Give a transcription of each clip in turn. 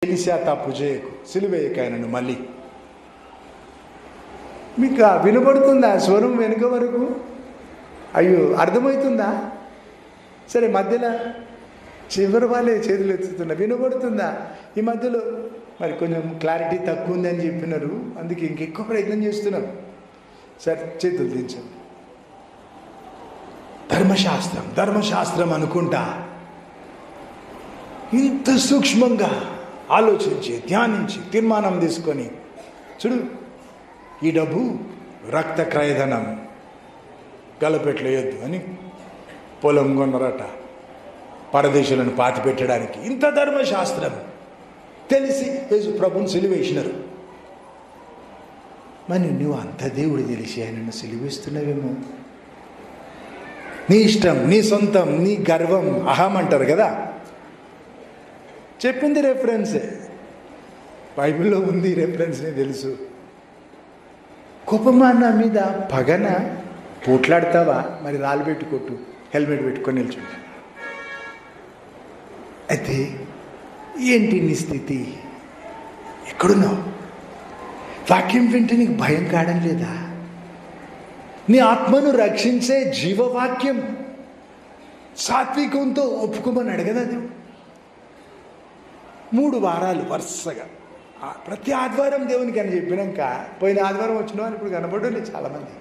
తెలిసి ఆ తప్పు చేయకు, సిలువేయకాయనను. మళ్ళీ మీకు వినబడుతుందా స్వరం వెనుక వరకు? అయ్యో, అర్థమవుతుందా? సరే, మధ్యలో చివరి వాళ్ళే చేతులు ఎత్తుతున్నా, వినబడుతుందా? ఈ మధ్యలో మరి కొంచెం క్లారిటీ తక్కువ ఉందని చెప్పినారు, అందుకే ఇంకెక్కువ ప్రయత్నం చేస్తున్నాం. సరే, చేతులు దించండి. ధర్మశాస్త్రం అనుకుంటా ఇంత సూక్ష్మంగా ఆలోచించి, ధ్యానించి, తీర్మానం తీసుకొని, చూడు, ఈ డబ్బు రక్త క్రయధనం, గలపెట్లేయొద్దు అని పొలం కొన్నరట పరదేశులను పాతి పెట్టడానికి. ఇంత ధర్మశాస్త్రం తెలిసి యేసు ప్రభుని సిలువేసినారు. మరి నువ్వు అంత దేవుడు తెలిసి ఆయనను సిలువేస్తున్నావేమో. నీ ఇష్టం, నీ సొంతం, నీ గర్వం, అహం అంటారు కదా. చెప్పింది రెఫరెన్సే, బైబిల్లో ఉంది రెఫరెన్స్ని తెలుసు. కోపమా నా మీద, పగన పోట్లాడతావా? మరి రాళ్ళు పెట్టుకొట్టు, హెల్మెట్ పెట్టుకొని నిల్చుంటా. అయితే ఏంటి నీ స్థితి? ఎక్కడున్నావు? వాక్యం వింటే నీకు భయం కావడం లేదా? నీ ఆత్మను రక్షించే జీవవాక్యం సాత్వికంతో ఒప్పుకోమని కదా దేవుడు. 3 వారాలు వరుసగా ప్రతి ఆదివారం దేవునికి అని చెప్పినాక, పోయిన ఆదివారం వచ్చిన వాళ్ళు ఇప్పుడు కనబడలేదు చాలామంది.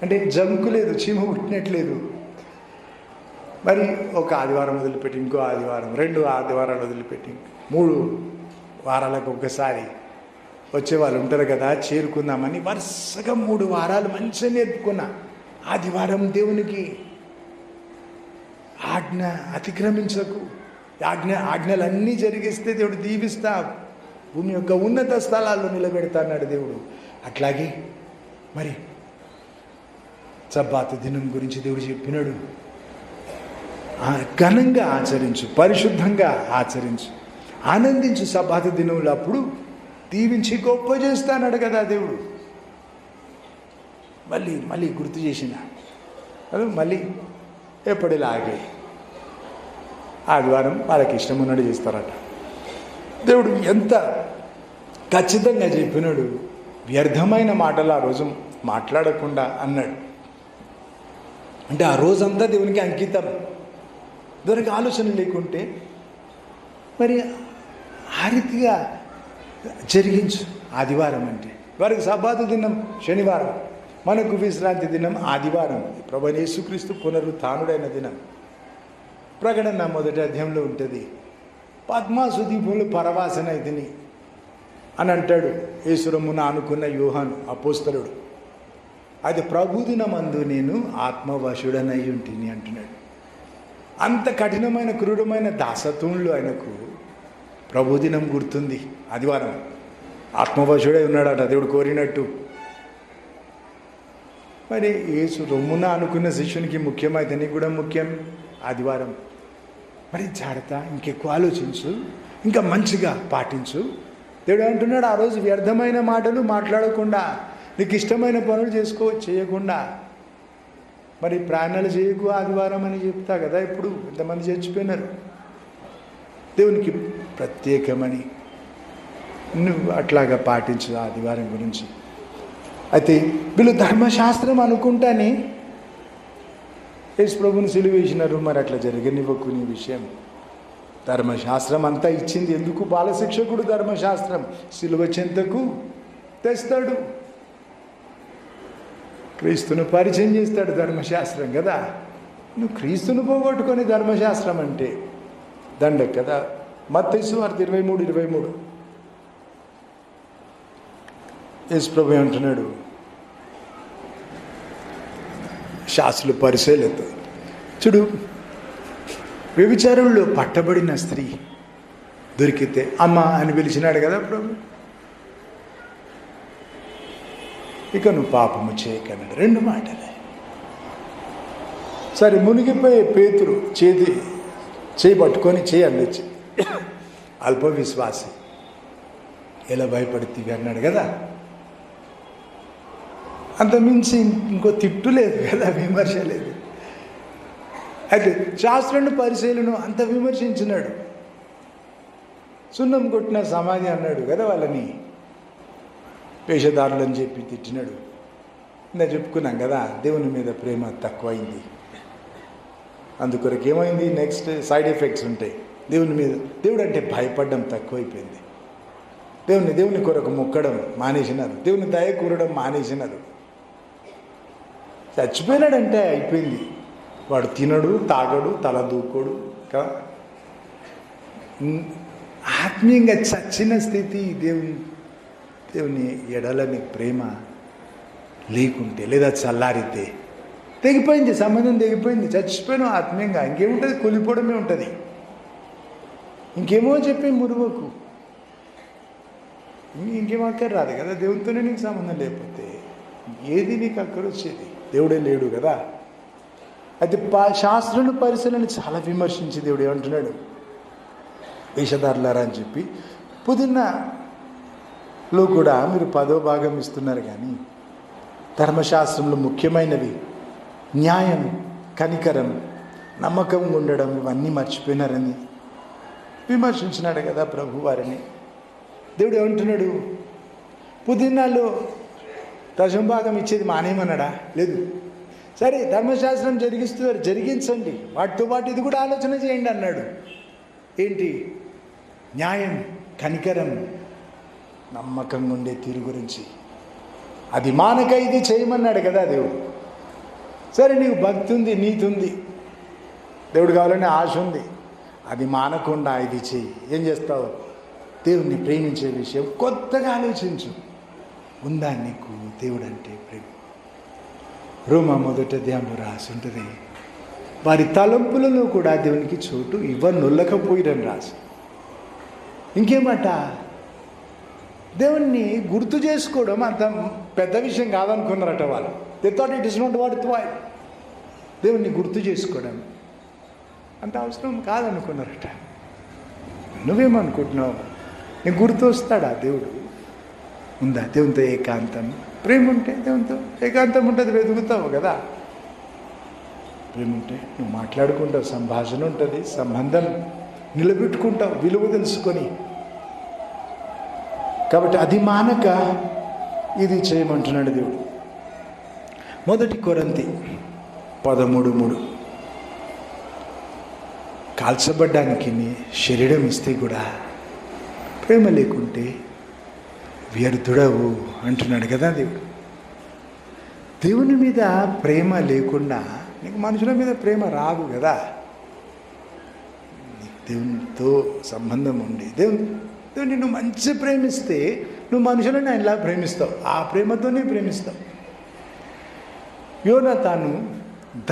అంటే జంకు లేదు, చీమ పుట్టినట్లేదు. మరి ఒక ఆదివారం వదిలిపెట్టి ఇంకో ఆదివారం, 2 ఆదివారాలు వదిలిపెట్టి 3 వారాలకు ఒకసారి వచ్చేవాళ్ళు ఉంటారు కదా, చేరుకుందామని వరుసగా 3 వారాలు మంచిగా నేర్పుకున్నా. ఆదివారం దేవునికి ఆజ్ఞ అతిక్రమించకు, ఆజ్ఞలన్నీ జరిగిస్తే దేవుడు దీవిస్తా, భూమి యొక్క ఉన్నత స్థలాల్లో నిలబెడతా అన్నాడు దేవుడు. అట్లాగే మరి సబ్బాతు దినం గురించి దేవుడు చెప్పినాడు. ఘనంగా ఆచరించు, పరిశుద్ధంగా ఆచరించు, ఆనందించు సబ్బాతు దినంలో, అప్పుడు దీవించి గొప్ప చేస్తాన్నాడు కదా దేవుడు. మళ్ళీ గుర్తు చేసిన మళ్ళీ ఎప్పటిలాగే ఆదివారం వాళ్ళకి ఇష్టం ఉన్నట్టు చేస్తారట. దేవుడు ఎంత ఖచ్చితంగా చెప్పినాడు. వ్యర్థమైన మాటలు ఆ రోజు మాట్లాడకుండా అన్నాడు. అంటే ఆ రోజంతా దేవునికి అంకితం. దానికి ఆలోచన లేకుంటే మరి ఆ రీతిగా జరిగించు. ఆదివారం అంటే వారికి సబ్బాతు దినం శనివారం, మనకు విశ్రాంతి దినం ఆదివారం. ప్రభువైన యేసుక్రీస్తు పునరుత్థానుడైన దినం. ప్రకటన 1వ అధ్యాయంలో ఉంటుంది. పద్మాసు దీపంలో పరవాసనైతిని అని అంటాడు యేసురమున అనుకున్న యోహాను అపోస్తలుడు. అది ప్రభుదినమందు నేను ఆత్మవశుడనై ఉంటిని అంటున్నాడు. అంత కఠినమైన క్రూరమైన దాసత్వంలో ఆయనకు ప్రభుదినం గుర్తుంది. ఆదివారం ఆత్మవశుడై ఉన్నాడట దేవుడు కోరినట్టు. మరి యేసు రొమ్మున అనుకున్న శిష్యునికి ముఖ్యమైతే నీకు కూడా ముఖ్యం ఆదివారం. మరి జాగ్రత్త, ఇంకెక్కువ ఆలోచించు, ఇంకా మంచిగా పాటించు. దేవుడు అంటున్నాడు, ఆ రోజు వ్యర్థమైన మాటలు మాట్లాడకుండా, నీకు ఇష్టమైన పనులు చేయకుండా, మరి ప్రాణాలు చేయకు ఆదివారం అని చెప్తా కదా. ఇప్పుడు ఎంతమంది చచ్చిపోయినారు. దేవునికి ప్రత్యేకమని నువ్వు అట్లాగా పాటించు ఆదివారం గురించి. అయితే వీళ్ళు ధర్మశాస్త్రం అనుకుంటానే యేసు ప్రభుని సిలువేసినారు. మరి అట్లా జరగనివ్వకు నీ విషయం. ధర్మశాస్త్రం అంతా ఇచ్చింది ఎందుకు? బాలశిక్షకుడు ధర్మశాస్త్రం సిలువ చెంతకు తెస్తాడు, క్రీస్తును పరిచయం చేస్తాడు ధర్మశాస్త్రం కదా. నువ్వు క్రీస్తును పోగొట్టుకొని ధర్మశాస్త్రం అంటే దండకు కదా. మత్తయి సువార్త 23:23 యేసు ప్రభు అంటున్నాడు, శాస్త్రులు పరిశీలిత చూడు, వ్యభిచారుల్లో పట్టబడిన స్త్రీ దొరికితే అమ్మ అని పిలిచినాడు కదా ప్రభు. ఇక నువ్వు పాపము చేయకన్నాడు. 2 మాటలే. సరే, మునిగిపోయే పేతురు చేయి పట్టుకొని చేయండి, అల్ప విశ్వాసి ఎలా భయపడుతుంది అన్నాడు కదా. అంత మించి ఇంకో తిట్టు లేదు కదా, విమర్శ లేదు. అయితే శాస్త్రుని పరిశీలన అంత విమర్శించినాడు. సున్నం కొట్టిన సమాధి అన్నాడు కదా వాళ్ళని, వేషధారులు అని చెప్పి తిట్టినాడు. నేను చెప్పుకున్నాం కదా, దేవుని మీద ప్రేమ తక్కువైంది. అందుకొరకు ఏమైంది, నెక్స్ట్ సైడ్ ఎఫెక్ట్స్ ఉంటాయి. దేవుడు అంటే భయపడడం తక్కువైపోయింది. దేవుని కొరకు మొక్కడం మానేసినారు, దేవుని దయ కూరడం మానేసినారు. చచ్చిపోయినాడంటే అయిపోయింది. వాడు తినడు, తాగడు, తల దూకోడు కదా. ఆత్మీయంగా చచ్చిన స్థితి. దేవుని ఎడలని ప్రేమ లేకుంటే లేదా చల్లారితే తెగిపోయింది, సంబంధం తెగిపోయింది, చచ్చిపోయిన ఆత్మీయంగా. ఇంకేముంటుంది, కూలిపోవడమే ఉంటుంది. ఇంకేమో చెప్పి మురువకు, ఇంకేం అక్కర రాదు కదా. దేవునితోనే నీకు సంబంధం లేకపోతే ఏది నీకు అక్కడ వచ్చేది? దేవుడే లేడు కదా. అయితే శాస్త్రుల పరిశీలన చాలా విమర్శించి దేవుడు ఏమంటున్నాడు, వేషధారులారా అని చెప్పి, పుదీనాలో కూడా మీరు 10వ భాగం ఇస్తున్నారు, కానీ ధర్మశాస్త్రంలో ముఖ్యమైనవి న్యాయం, కనికరం, నమ్మకంగా ఉండడం ఇవన్నీ మర్చిపోయినారని విమర్శించినాడు కదా ప్రభు వారిని. దేవుడు ఏమంటున్నాడు, పుదీనాలో 10వ భాగం ఇచ్చేది మానేయమన్నాడా? లేదు. సరే, ధర్మశాస్త్రం జరిగించండి, వాటితో పాటు ఇది కూడా ఆలోచన చేయండి అన్నాడు. ఏంటి? న్యాయం, కనికరం, నమ్మకంగా ఉండే తీరు గురించి. అది మానక ఇది చేయమన్నాడు కదా దేవుడు. సరే, నీకు భక్తి ఉంది, నీతి ఉంది, దేవుడు కావాలనే ఆశ ఉంది, అది మానకుండా ఇది చెయ్యి. ఏం చేస్తావు? దేవుణ్ణి ప్రేమించే విషయం కొత్తగా ఆలోచించు. ఉందా నీకు దేవుడు అంటే ప్రేమ? రోమా 1వ అధ్యాయంలో రాసి ఉంటుంది, వారి తలంపులలో కూడా దేవునికి చోటు ఇవ్వనొల్లకపోయిరని రాసి. ఇంకేమట, దేవుణ్ణి గుర్తు చేసుకోవడం అంత పెద్ద విషయం కాదనుకున్నారట వాళ్ళు. They thought it is not worth while. దేవుణ్ణి గుర్తు చేసుకోవడం అంత అవసరం కాదనుకున్నారట. నువ్వేమనుకుంటున్నావు? నీకు గుర్తు వస్తాడా దేవుడు? ఉందా దేవునితో ఏకాంతం? ప్రేమ ఉంటే దేవునితో ఏకాంతం ఉంటుంది, వెతుకుతావు కదా. ప్రేమ ఉంటే నువ్వు మాట్లాడుకుంటావు, సంభాషణ ఉంటుంది, సంబంధం నిలబెట్టుకుంటావు, విలువ తెలుసుకొని. కాబట్టి అది మానక ఇది చేయమంటున్నాడు దేవుడు. 1 కొరింథీ 13:3, కాల్చబడ్డానికి నీ శరీరం ఇస్తే కూడా ప్రేమ లేకుంటే వ్యర్థుడవు అంటున్నాడు కదా దేవుడు. దేవుని మీద ప్రేమ లేకుండా నీకు మనుషుల మీద ప్రేమ రాదు కదా. దేవునితో సంబంధం ఉండి దేవుని నువ్వు మంచి ప్రేమిస్తే నువ్వు మనుషులను ఆయనలా ప్రేమిస్తావు, ఆ ప్రేమతోనే ప్రేమిస్తావు. యోనాతాను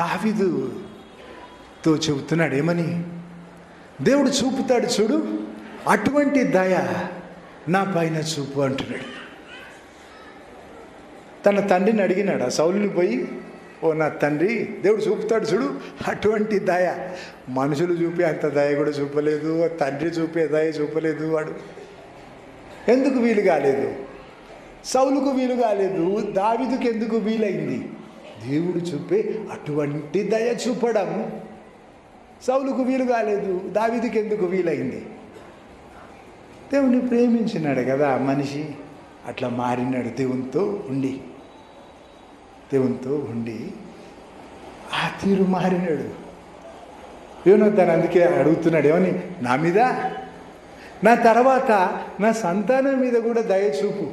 దావీదుతో చెబుతున్నాడు ఏమని, దేవుడు చూపుతాడు చూడు, అటువంటి దయ నా పైన చూపు అంటున్నాడు. తన తండ్రిని అడిగినాడు, ఆ సౌలుని పోయి, ఓ నా తండ్రి, దేవుడు చూపుతాడు చూడు అటువంటి దయ. మనుషులు చూపే అంత దయ కూడా చూపలేదు, తండ్రి చూపే దయ చూపలేదు. వాడు ఎందుకు వీలు కాలేదు? సౌలుకు వీలు కాలేదు, దావీదుకు ఎందుకు వీలైంది? దేవుడు చూపే అటువంటి దయ చూపడం సౌలుకు వీలు కాలేదు, దావీదుకు ఎందుకు వీలైంది? దేవుని ప్రేమించినాడు కదా మనిషి, అట్లా మారినాడు. దేవునితో ఉండి ఆ తీరు మారినాడు. యోనాతాను అందుకే అడుగుతున్నాడు ఏమని, నా మీద, నా తర్వాత నా సంతానం మీద కూడా దయ చూపు.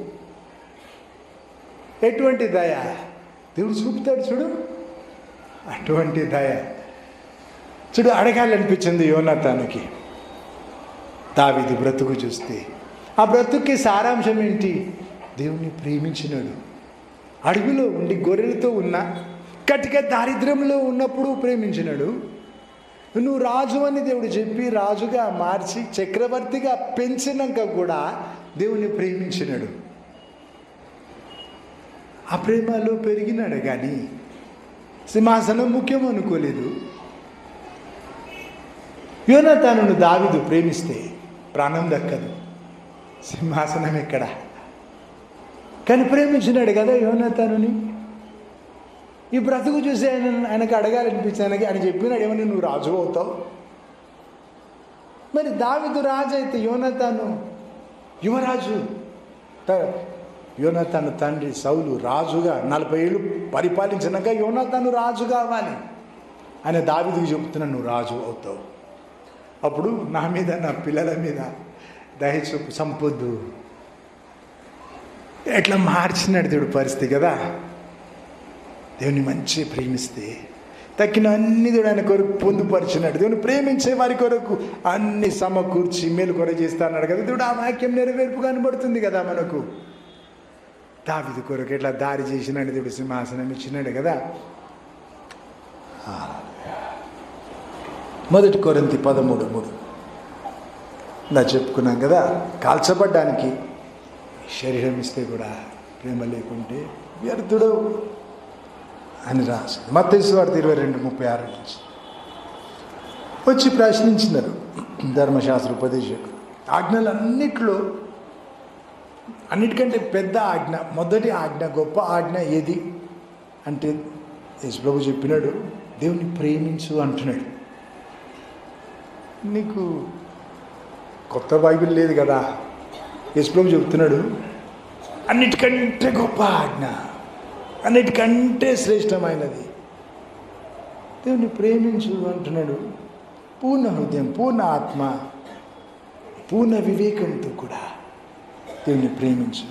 ఎటువంటి దయ? దేవుడు చూపుతాడు చూడు, అటువంటి దయ చూడు. అడగాలనిపించింది యోనాతానుకి దావీదు బ్రతుకు చూస్తే. ఆ బ్రతుక్కి సారాంశం ఏంటి? దేవుణ్ణి ప్రేమించినాడు. అడవిలో ఉండి గొర్రెలతో ఉన్న కటిక దారిద్ర్యంలో ఉన్నప్పుడు ప్రేమించినాడు. నువ్వు రాజు అని దేవుడు చెప్పి రాజుగా మార్చి చక్రవర్తిగా పెంచినాక కూడా దేవుని ప్రేమించినాడు. ఆ ప్రేమలో పెరిగినాడు, కానీ సింహాసనం ముఖ్యం అనుకోలేదు. యోనాతానును దావీదు ప్రేమిస్తే ప్రాణం దక్కదు, సింహాసనం ఎక్కడ? కానీ ప్రేమించినాడు కదా యోనాతానుని. ఈ బ్రతుకు చూసి ఆయనకు అడగాలనిపించానికి ఆయన చెప్పినాడు ఏమని, నువ్వు రాజు అవుతావు, మరి దావీదు రాజు అయితే యోనాతాను యువరాజు, యోనాతాను తండ్రి సౌలు రాజుగా 40 ఏళ్ళు పరిపాలించినాక యోనాతాను రాజు కావాలి. ఆయన దావీదుకి చెబుతున్నా, నువ్వు రాజు అవుతావు, అప్పుడు నా మీద నా పిల్లల మీద దయచూపు సంపొద్దు. ఎట్లా మార్చినాడు దేవుడు పరిస్థితి కదా. దేవుని మంచి ప్రేమిస్తే తక్కిన అన్ని దేవుడు ఆయన కొరకు పొందుపరిచినాడు. దేవుని ప్రేమించే వారి కొరకు అన్ని సమకూర్చి మేలు కొరకు చేస్తా అన్నాడు కదా దేవుడు. ఆ వాక్యం నెరవేర్పు కనబడుతుంది కదా మనకు. దావీదు కొరకు ఎట్లా దారి చేసినాడు దేవుడు, సింహాసనం ఇచ్చినాడు కదా. 1 కొరింథీ 13:3 ఇలా చెప్పుకున్నాం కదా. కాల్చబడ్డానికి శరీరం ఇస్తే కూడా ప్రేమ లేకుంటే వ్యర్థుడు అని రాసి మత్తయి సువార్త 22:36 నుంచి వచ్చి ప్రశ్నించినారు ధర్మశాస్త్ర ఉపదేశకులు. ఆజ్ఞలన్నిట్లో అన్నిటికంటే పెద్ద ఆజ్ఞ, మొదటి ఆజ్ఞ, గొప్ప ఆజ్ఞ ఏది అంటే యేసుప్రభు చెప్పినాడు, దేవుని ప్రేమించు అంటున్నాడు. నీకు కొత్త బైబిల్ లేదు కదా. యేసుప్రభు చెప్తున్నాడు అన్నిటికంటే గొప్ప ఆజ్ఞ, అన్నిటికంటే శ్రేష్టమైనది దేవుని ప్రేమించు అంటున్నాడు. పూర్ణ హృదయం, పూర్ణ ఆత్మ, పూర్ణ వివేకంతో కూడా దేవుని ప్రేమించు,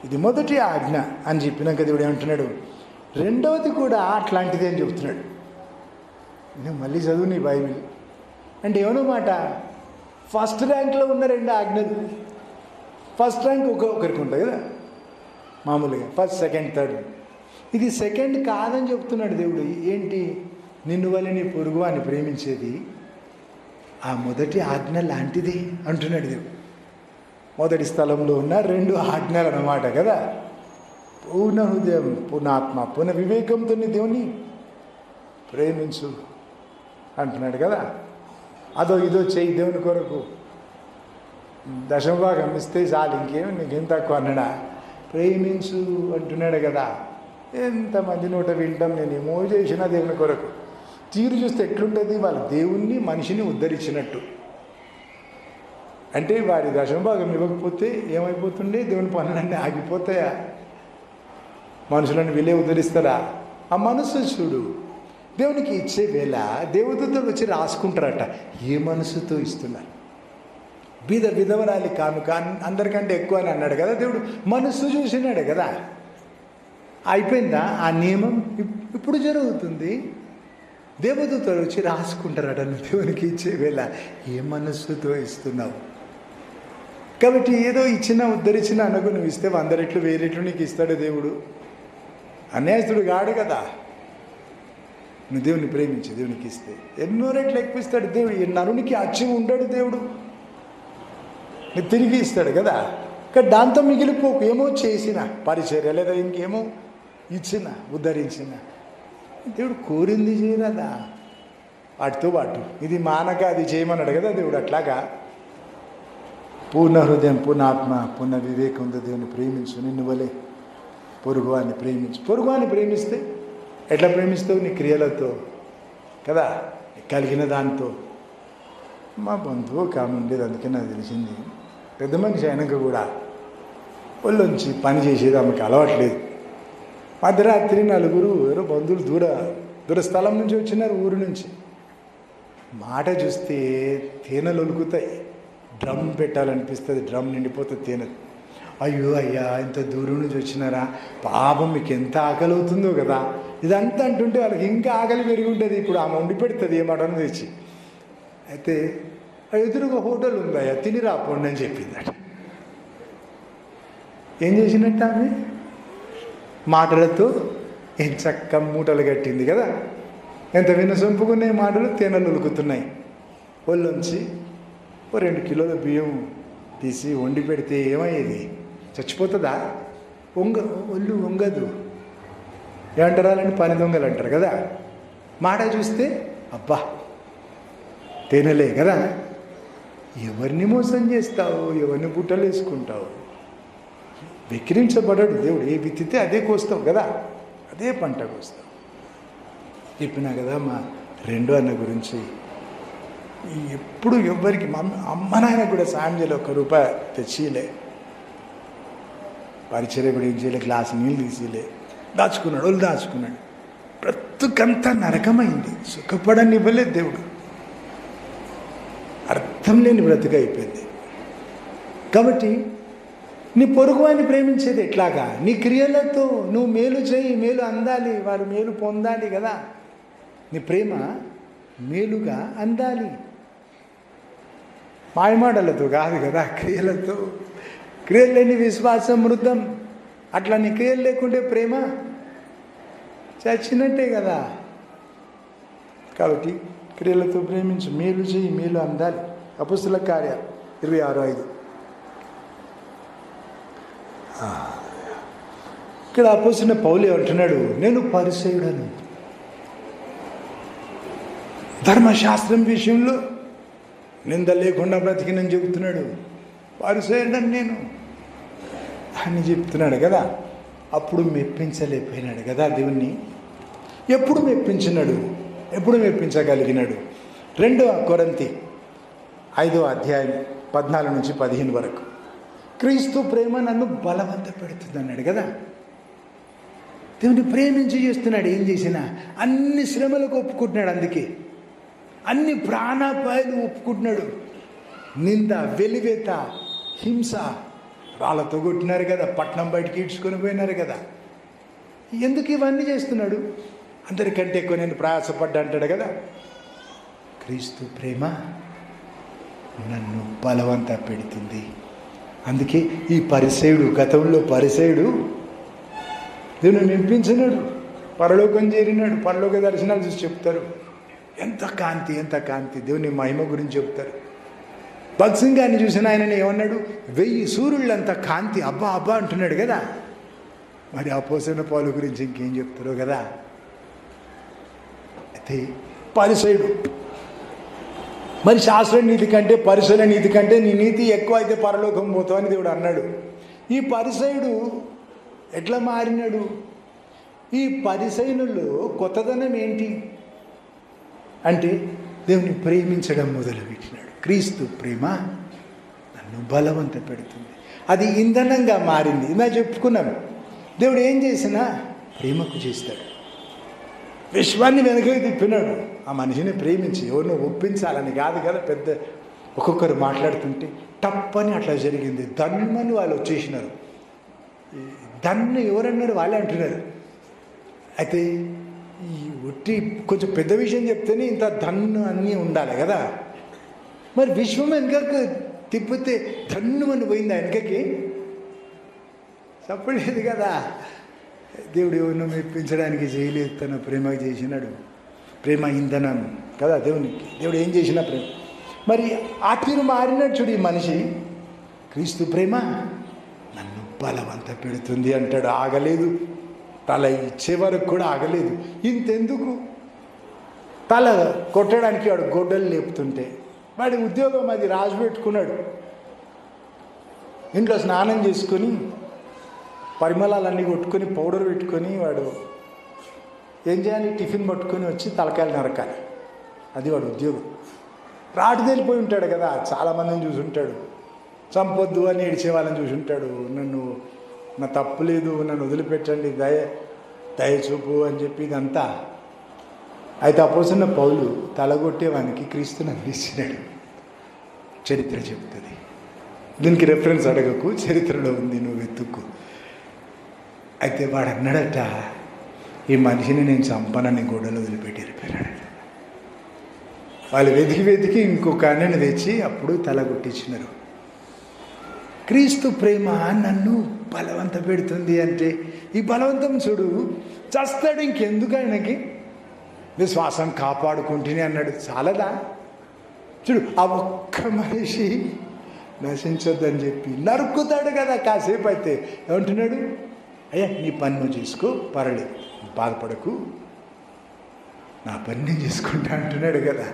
ఇది మొదటి ఆజ్ఞ అని చెప్పినాక దేవుడు ఏమంటున్నాడు, రెండవది కూడా అట్లాంటిది అని చెప్తున్నాడు. నేను మళ్ళీ చదువు నీ బైబిల్ అంటే ఏమన్నమాట, ఫస్ట్ ర్యాంక్లో ఉన్న 2 ఆజ్ఞలు. ఫస్ట్ ర్యాంక్ ఒక్కొక్కరికి ఉంటుంది కదా మామూలుగా, ఫస్ట్, సెకండ్, థర్డ్. ఇది సెకండ్ కాదని చెప్తున్నాడు దేవుడు. ఏంటి, నిన్ను వల్ల నీ పొరుగు అని ప్రేమించేది ఆ మొదటి ఆజ్ఞ లాంటిది అంటున్నాడు దేవుడు. మొదటి స్థలంలో ఉన్న 2 ఆజ్ఞలు అన్నమాట కదా. పూర్ణ హృదయం, పూర్ణ ఆత్మ, పూర్ణ వివేకంతో దేవుని ప్రేమించు అంటున్నాడు కదా. అదో ఇదో చేయి దేవుని కొరకు, దశమభాగం ఇస్తే చాలు, నీకేం తక్కువ అన్నాడా. ప్రేమించు అంటున్నాడు కదా. ఎంతమంది నోట వింటాం, నేనేమో చేసిన దేవుని కొరకు. తీరు చూస్తే ఎట్లుంటుంది, వాళ్ళు దేవుణ్ణి మనిషిని ఉద్ధరించినట్టు. అంటే వారి దశమభాగం ఇవ్వకపోతే ఏమైపోతుండే, దేవుని పనులన్నీ ఆగిపోతాయా? మనుషులను వీళ్ళే ఉద్ధరిస్తారా? ఆ మనసు చూడు, దేవునికి ఇచ్చే వేళ దేవదూతలు వచ్చి రాసుకుంటారట ఏ మనసుతో ఇస్తున్నారు. విధవరాలి కానుక అందరికంటే ఎక్కువ అని అన్నాడు కదా దేవుడు. మనసు చూసినాడు కదా. అయిపోయిందా ఆ నియమం? ఇప్పుడు జరుగుతుంది. దేవదూతలు వచ్చి రాసుకుంటారట నువ్వు దేవునికి ఇచ్చే వేళ ఏ మనస్సుతో ఇస్తున్నావు. కాబట్టి ఏదో ఇచ్చినా ఉద్ధరించినా అనుకు నువ్వు ఇస్తే 100 రెట్లు 1000 రెట్లు నీకు ఇస్తాడు దేవుడు. అన్యాయస్తుడు కాడు కదా. నువ్వు దేవుని ప్రేమించి దేవునికి ఇస్తే ఎన్నో రెట్లు ఎక్కువ ఇస్తాడు దేవుడు. నరునికి అచ్చి ఉండడు దేవుడు, నీకు తిరిగి ఇస్తాడు కదా. కానీ దాంతో మిగిలిపోకు, ఏమో చేసిన పరిచర్య లేదా ఇంకేమో ఇచ్చిన ఉద్ధరించిన దేవుడు కోరింది చేయరాదా. వాటితో పాటు ఇది మానక అది చేయమన్నాడు కదా దేవుడు. అట్లాగా పూర్ణ హృదయం, పూర్ణ ఆత్మ, పూర్ణ వివేకంతో దేవుని ప్రేమించు. నిన్ను వలే పొరుగువాన్ని ప్రేమించు. పొరుగువాన్ని ప్రేమిస్తే ఎట్లా ప్రేమిస్తావు? నీ క్రియలతో కదా, కలిగిన దాంతో. మా బంధువు కామె ఉండేది, అందుకే నాకు తెలిసింది. పెద్ద మనిషి అయినాక కూడా ఒళ్ళొంచి పని చేసేది ఆమెకు అలవాట్లేదు. మధ్యరాత్రి 4 ఎవరో బంధువులు దూర స్థలం నుంచి వచ్చినారు, ఊరు నుంచి. మాట చూస్తే తేనెలు ఒలుకుతాయి. డ్రమ్ పెట్టాలనిపిస్తుంది, డ్రమ్ నిండిపోతుంది తేనెలు. అయ్యో అయ్యా ఇంత దూరం నుంచి వచ్చినారా, పాపం మీకు ఎంత ఆకలి అవుతుందో కదా. ఇదంతా అంటుంటే వాళ్ళకి ఇంకా ఆకలి పెరిగి ఉంటుంది. ఇప్పుడు ఆమె వండి పెడుతుంది ఏమాటను తెచ్చి. అయితే ఎదురుగా హోటల్ ఉందయ్యా, తిని రాపోండి అని చెప్పిందట. ఏం చేసినట్టు ఆమె మాటలతో ఏం చక్క మూటలు కట్టింది కదా. ఎంత వినసొంపుకునే మాటలు తేనెలు ఉలుకుతున్నాయి. ఒళ్ళొంచి 2 కిలోల బియ్యం తీసి వండి పెడితే ఏమయ్యేది? చచ్చిపోతుందా? ఒళ్ళు వంగదు. ఏమంటారు వాళ్ళని? పని దొంగలు అంటారు కదా. మాట చూస్తే అబ్బా తేనెలే కదా. ఎవరిని మోసం చేస్తావు, ఎవరిని బుట్టలు వేసుకుంటావు? విక్రించబడడు దేవుడు. ఏ విత్తితే అదే కోస్తావు కదా, అదే పంట కోస్తావు. చెప్పినా కదా మా రెండో అన్న గురించి. ఎప్పుడు ఎవ్వరికి అమ్మ నాయన కూడా సాయం చేయలే, ₹1 తెచ్చిలే, పరిచర్య కూడా ఏం చేయలే, గ్లాసు నీళ్ళు తీసిలే, దాచుకున్నాడు, వాళ్ళు దాచుకున్నాడు. బ్రతుకంతా నరకమైంది, సుఖపడని ఇవ్వలేదు దేవుడు. అర్థం లేని బ్రతుకు అయిపోయింది. కాబట్టి నీ పొరుగువాన్ని ప్రేమించేది ఎట్లాగా? నీ క్రియలతో నువ్వు మేలు చేయి, మేలు అందాలి, వారు మేలు పొందాలి కదా. నీ ప్రేమ మేలుగా అందాలి, మాయమాటలతో కాదు కదా, క్రియలతో. క్రియలు లేని విశ్వాసం మృతం. అట్లా నీ క్రియలు లేకుంటే ప్రేమ చచ్చినట్టే కదా. కాబట్టి క్రియలతో ప్రేమించు, మేలు చేయి, మేలు అందాలి. అపొస్తలుల కార్యాలు 26:5. ఇక్కడ అపొస్తలుడైన పౌలు ఏమంటున్నాడు? నేను పరిసయ్యుడను, ధర్మశాస్త్రం విషయంలో నింద లేకుండా బ్రతికినని చెబుతున్నాడు. పరిసయ్యుడని నేను అని చెప్తున్నాడు కదా. అప్పుడు మెప్పించలేకపోయినాడు కదా దేవుణ్ణి. ఎప్పుడు మెప్పించినాడు? ఎప్పుడు మెప్పించగలిగినాడు? 2 కొరింథీ 5:14-15 వరకు. క్రీస్తు ప్రేమ నన్ను బలవంత పెడుతుంది అన్నాడు కదా. దేవుని ప్రేమించి చేస్తున్నాడు. ఏం చేసినా అన్ని శ్రమలకు ఒప్పుకుంటున్నాడు. అందుకే అన్ని ప్రాణాపాయాలు ఒప్పుకుంటున్నాడు. నింద, వెలివేత, హింస, రాళ్ళతో కొట్టినారు కదా, పట్నం బయటికి ఈడ్చుకొని పోయినారు కదా. ఎందుకు ఇవన్నీ చేస్తున్నాడు? అందరికంటే ఎక్కువ నేను ప్రయాసపడ్డా అంటాడు కదా. క్రీస్తు ప్రేమ నన్ను బలవంత పెడుతుంది. అందుకే ఈ పరిసయ్యుడు, గతంలో పరిసయ్యుడు దేవుని మెప్పించినాడు, పరలోకం చేరినాడు. పరలోక దర్శనాలు చూసి చెప్తారు, ఎంత కాంతి, ఎంత కాంతి, దేవుని మహిమ గురించి చెప్తారు. భగత్ సింగ్ గారిని చూసిన ఆయనని ఏమన్నాడు? 1000 సూర్యుళ్ళంత కాంతి, అబ్బా అబ్బా అంటున్నాడు కదా. మరి అపొస్తలుడైన పౌలు గురించి ఇంకేం చెప్తారో కదా. అయితే పరిసయ్యుడు, మరి శాస్త్ర నీతి కంటే పరిసయ్యుల నీతి కంటే నీ నీతి ఎక్కువ అయితే పరలోకం పోతావు అని దేవుడు అన్నాడు. ఈ పరిసయ్యుడు ఎట్లా మారినాడు? ఈ పరిసయ్యులలో కొత్తదనం ఏంటి అంటే దేవుని ప్రేమించడం మొదలుపెట్టినాడు. క్రీస్తు ప్రేమ నన్ను బలవంత పెడుతుంది. అది ఇంధనంగా మారింది. ఇలా చెప్పుకున్నాం. దేవుడు ఏం చేసినా ప్రేమకు చేస్తాడు. విశ్వాన్ని వెనకకి తిప్పినాడు. ఆ మనిషిని ప్రేమించి ఎవరినో ఒప్పించాలని కాదు కదా. పెద్ద ఒక్కొక్కరు మాట్లాడుతుంటే టప్పని అట్లా జరిగింది. దన్మని వాళ్ళు వచ్చేసినారు. దన్ను ఎవరన్నారు? వాళ్ళే అంటున్నారు. అయితే ఈ ఒట్టి కొంచెం పెద్ద విషయం చెప్తేనే ఇంత దన్ను అన్నీ ఉండాలి కదా. మరి విశ్వం వెనకకు తిప్పితే దన్ను అని పోయింది వెనకకి, చెప్పలేదు కదా. దేవుడు ఎవరినో మెప్పించడానికి చేయలేదు, తన ప్రేమకు చేసినాడు. ప్రేమ ఇంధనం కదా దేవునికి. దేవుడు ఏం చేసినా ప్రేమ. మరి ఆ తీరు మారినాడు చూడు ఈ మనిషి. క్రీస్తు ప్రేమ నన్ను బలవంత పెడుతుంది అంటాడు. ఆగలేదు, తల ఇచ్చే వరకు కూడా ఆగలేదు. ఇంతెందుకు, తల కొట్టడానికి వాడు గొడ్డలు లేపుతుంటే వాడి ఉద్యోగం అది రాజు పెట్టుకున్నాడు. ఇంట్లో స్నానం చేసుకొని పరిమళాలన్నీ కొట్టుకొని పౌడర్ పెట్టుకొని వాడు ఏం చేయాలి? టిఫిన్ పట్టుకొని వచ్చి తలకాయలు నరకాలి. అది వాడు ఉద్యోగం. రాటు తేలిపోయి ఉంటాడు కదా. చాలామందిని చూసుంటాడు. చంపొద్దు అని ఏడిచే వాళ్ళని చూసుంటాడు. నన్ను, నా తప్పు లేదు, నన్ను వదిలిపెట్టండి, దయచూపు అని చెప్పి ఇదంతా. అయితే అపొస్తలుడైన పౌలు తలగొట్టేవానికి క్రీస్తుని అందించినాడు. చరిత్ర చెప్తుంది. దీనికి రెఫరెన్స్ అడగకు, చరిత్రలో ఉంది, నువ్వు వెతుక్కు. అయితే వాడు అన్నాడట, ఈ మనిషిని నేను చంపనని గొడవలు వదిలిపెట్టి వెళ్ళిపోయాడట. వాళ్ళు వెతికి వెతికి ఇంకొక అన్నని తెచ్చి అప్పుడు తల కొట్టించినారు. క్రీస్తు ప్రేమ నన్ను బలవంత పెడుతుంది అంటే ఈ బలవంతం చూడు, చస్తాడు. ఇంకెందుకు ఆయనకి? విశ్వాసం కాపాడుకుంటూనే అన్నాడు. చాలదా? చూడు, ఆ ఒక్క మనిషి నశించొద్దని చెప్పి నరుకుతాడు కదా. కాసేపు అయితే ఏమంటున్నాడు? అయ్యా నీ పని నువ్వు చేసుకో, పర్లేదు, బాధపడకు, నా పని నేను చేసుకుంటా అంటున్నాడు కదా.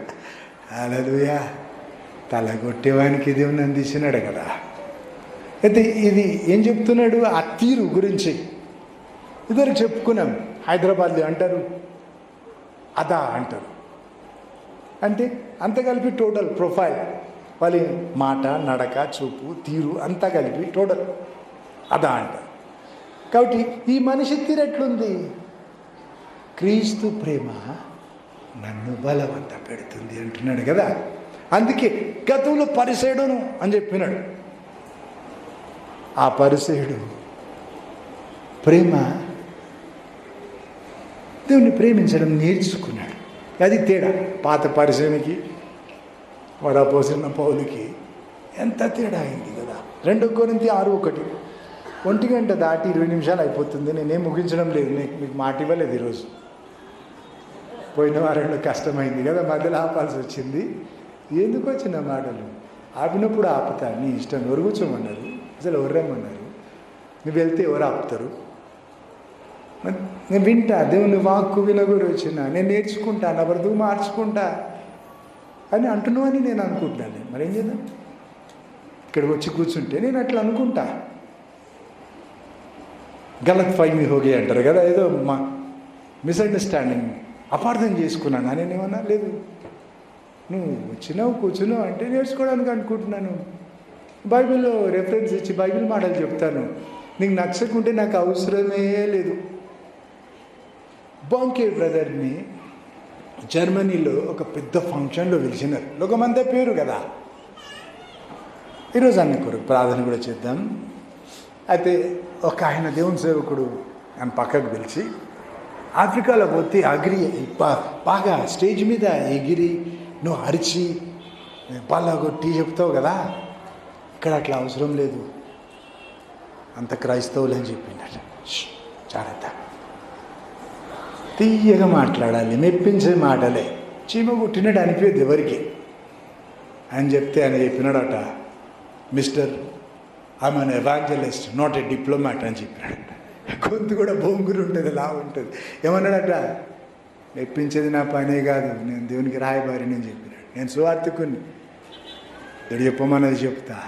హల్లెలూయా. తలగొట్టేవానికి దేవుని అందించినాడు కదా. అయితే ఇది ఏం చెప్తున్నాడు? ఆ తీరు గురించి ఇద్దరు చెప్పుకున్నాం. హైదరాబాద్లో అంటారు అదా అంటారు. అంటే అంత కలిపి టోటల్ ప్రొఫైల్, వాళ్ళ మాట, నడక, చూపు, తీరు అంతా కలిపి టోటల్ అదా అంట. కాబట్టి ఈ మనిషి తీరు ఎట్లుంది? క్రీస్తు ప్రేమ నన్ను బలవంత పెడుతుంది అంటున్నాడు కదా. అందుకే గతంలో పరిసేయుడును అని చెప్పినాడు. ఆ పరిసేయుడు ప్రేమ, దేవుని ప్రేమించడం నేర్చుకున్నాడు. అది తేడా. పాత పరిసేయునికి వడపోసిన పౌలుకి ఎంత తేడా అయింది కదా. 2 కొరింథీ 6:1. 1 గంట దాటి 20 నిమిషాలు అయిపోతుంది. నేనేం ముగించడం లేదు, మీకు మాట ఇవ్వలేదు ఈరోజు. పోయిన వారంలో కష్టమైంది కదా, మధ్యలో ఆపాల్సి వచ్చింది. ఎందుకు వచ్చిన మాటలు? ఆపినప్పుడు ఆపుతా, నీ ఇష్టం. ఎవరు కూర్చోమన్నారు? అసలు ఎవరు రమ్మన్నారు? నువ్వు వెళ్తే ఎవరు ఆపుతారు? నేను వింటా, దేవుని వాక్కు వినగూరు వచ్చిన, నేను నేర్చుకుంటా, నా బ్రతుకు మార్చుకుంటా అని అంటున్నావు అని నేను అనుకుంటున్నాను. మరి ఏం చేద్దాం? ఇక్కడికి వచ్చి కూర్చుంటే నేను అట్లా అనుకుంటా. గలత్ ఫైమి హోగే అంటారు కదా, ఏదో మా మిస్అండర్స్టాండింగ్, అపార్థం చేసుకున్నాను. నేనేమన్నా లేదు, నువ్వు వచ్చినావు కూర్చున్నావు అంటే నేర్చుకోవడానికి అనుకుంటున్నాను. బైబిల్లో రెఫరెన్స్ ఇచ్చి బైబిల్ మాటలు చెప్తాను. నీకు నచ్చకుంటే నాకు అవసరమే లేదు. బాంకే బ్రదర్ని జర్మనీలో ఒక పెద్ద ఫంక్షన్లో పిలిచినారు. లోకమంతా పేరు కదా. ఈరోజు అన్న కొరకు ప్రార్థన కూడా చేద్దాం. అయితే ఒక ఆయన దేవుని సేవకుడు ఆయన పక్కకు పిలిచి, ఆఫ్రికాలో పోతే బాగా స్టేజ్ మీద ఎగిరి నువ్వు అరిచి కొట్టి చెప్తావు కదా, ఇక్కడ అట్లా అవసరం లేదు, అంత క్రైస్తవులు అని చెప్పిండట. జాగ్రత్త, తీయగా మాట్లాడాలి, మెప్పించే మాటలే. చీమ కుట్టినట్టు అనిపించదు ఎవరికి అని చెప్తే ఆయన చెప్పినాడట, mister I'm an evangelist not a diplomat అని చెప్పినాడట. గొంతు కూడా బొంగురు ఉంటుంది, లా ఉంటుంది. ఏమన్నాడట, మెప్పించేది నా పనే కాదు, నేను దేవునికి రాయబారి నేను చెప్పినాడు. నేను సువార్తికుని, దేవుడు చెప్పమన్నది చెప్తా,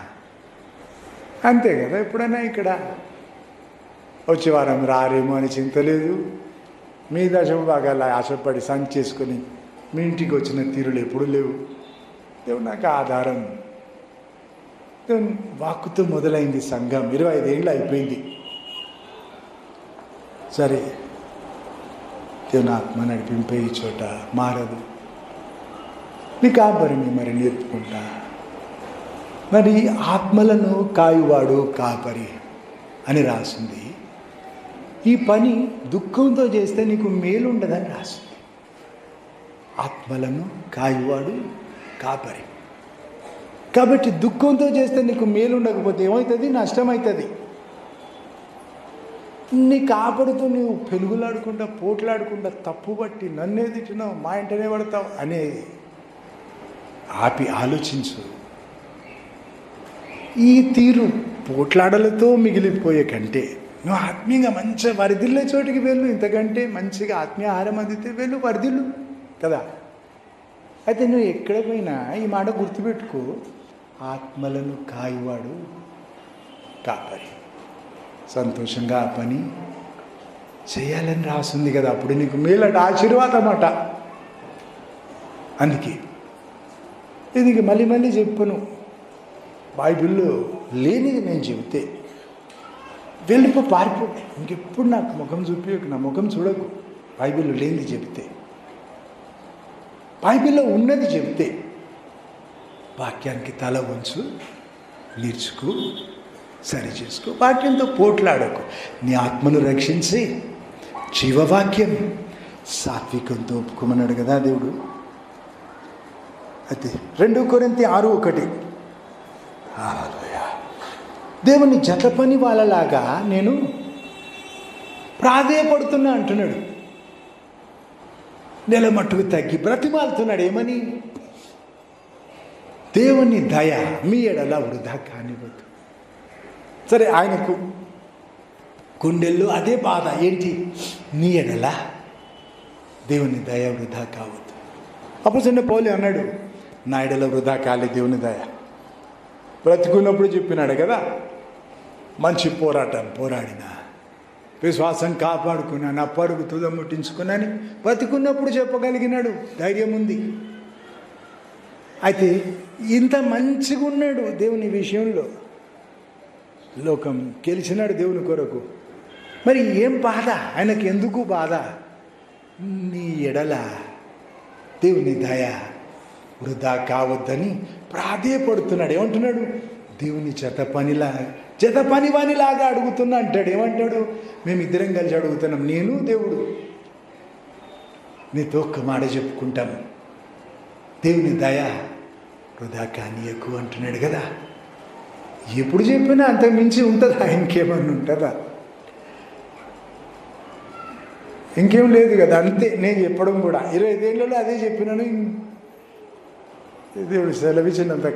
అంతే కదా. ఎప్పుడైనా ఇక్కడ వచ్చే వారం రారేమో అని చింత లేదు. మీ దశమ భాగాలు ఆశపడి సంచి చేసుకొని మీ ఇంటికి వచ్చిన తీరులు ఎప్పుడు లేవు. దేవుడు నాకు ఆధారం. దేవుని వాక్కుతో మొదలైంది సంఘం, 25 ఏళ్ళు అయిపోయింది. సరే, దేవుని ఆత్మ నడిపింపే ఈ చోట మారదు. నీ కాపరిని మరి నేర్పుకుంటా. మరి ఆత్మలను కాయువాడు కాపరి అని రాసింది. ఈ పని దుఃఖంతో చేస్తే నీకు మేలు ఉండదని రాసింది. ఆత్మలను కాయువాడు కాపరి. కాబట్టి దుఃఖంతో చేస్తే నీకు మేలు ఉండకపోతే ఏమవుతుంది? నష్టమవుతుంది. నీ కాపాడుతూ నువ్వు పెనుగులాడుకుంటా, పోట్లాడుకుంటా, తప్పు బట్టి నన్నే తిట్టినావు, మా ఇంటనే పడతావు అనే ఆపి ఆలోచించు. ఈ తీరు పోట్లాడలతో మిగిలిపోయే కంటే నువ్వు ఆత్మీయంగా మంచిగా వరిదిల్లే చోటికి వెళ్ళు. ఇంతకంటే మంచిగా ఆత్మీయ ఆహారం అందితే వెళ్ళు, వరిదిల్లు కదా. అయితే నువ్వు ఎక్కడ పోయినా ఈ మాట గుర్తుపెట్టుకో, ఆత్మలను కాయువాడు కాపరి. సంతోషంగా ఆ పని చేయాలని రాసింది కదా, అప్పుడు నీకు మేలట, ఆశీర్వాదం అట. అందుకే ఇది మళ్ళీ మళ్ళీ చెప్పను, బైబిల్లో లేనిది నేను చెబితే వెళ్ళిపో, పారిపో, ఇంకెప్పుడు నాకు ముఖం చూపించకు, నా ముఖం చూడకు. బైబిల్లో లేనిది చెబితే, బైబిల్లో ఉన్నది చెబితే వాక్యానికి తల వంచు, నేర్చుకో, సరి చేసుకో. వాక్యంతో పోట్లాడకు. నీ ఆత్మను రక్షించి జీవవాక్యం సాత్వికంతో ఒప్పుకోమన్నాడు కదా దేవుడు. అయితే 2 కొరింథీ 6:1, దేవుని జత పని వాళ్ళలాగా నేను ప్రాధేయపడుతున్నా అంటున్నాడు. నెల మట్టుకు తగ్గి బ్రతిమాలుతున్నాడు. ఏమని? దేవుని దయ మీ ఎడల వృధా కానివ్వద్దు. సరే, ఆయనకు గుండెల్లో అదే బాధ ఏంటి? నీ ఎడల దేవుని దయ వృధా కావద్దు. అప్పుడు పౌలు అన్నాడు, నా ఎడల వృధా కాలే దేవుని దయ. బ్రతికున్నప్పుడు చెప్పినాడు కదా, మంచి పోరాటం పోరాడిన, విశ్వాసం కాపాడుకున్నా, నా పరుగు తుద ముట్టించుకున్నాని బ్రతికున్నప్పుడు చెప్పగలిగినాడు. ధైర్యం ఉంది. అయితే ఇంత మంచిగా ఉన్నాడు దేవుని విషయంలో, లోకం గెలిచినాడు దేవుని కొరకు. మరి ఏం బాధ ఆయనకి, ఎందుకు బాధ? నీ ఎడల దేవుని దయ వృధా కావద్దని ప్రాధేయపడుతున్నాడు. ఏమంటున్నాడు? దేవుని జత పనివానిలాగా అడుగుతున్నా అంటాడు. ఏమంటాడు? మేమిద్దరం కలిసి అడుగుతున్నాం, నేను దేవుడు, నీతో ఒక్క మాట చెప్పుకుంటాం, దేవుని దయ వృధా కానీయకు అంటున్నాడు కదా. ఎప్పుడు చెప్పినా అంతకు మించి ఉంటుందా? ఇంకేమన్నా ఉంటుందా? ఇంకేం లేదు కదా. అంతే నేను చెప్పడం కూడా 25 ఏళ్ళలో అదే చెప్పినాను. దేవుడు సెలవిచ్చినంత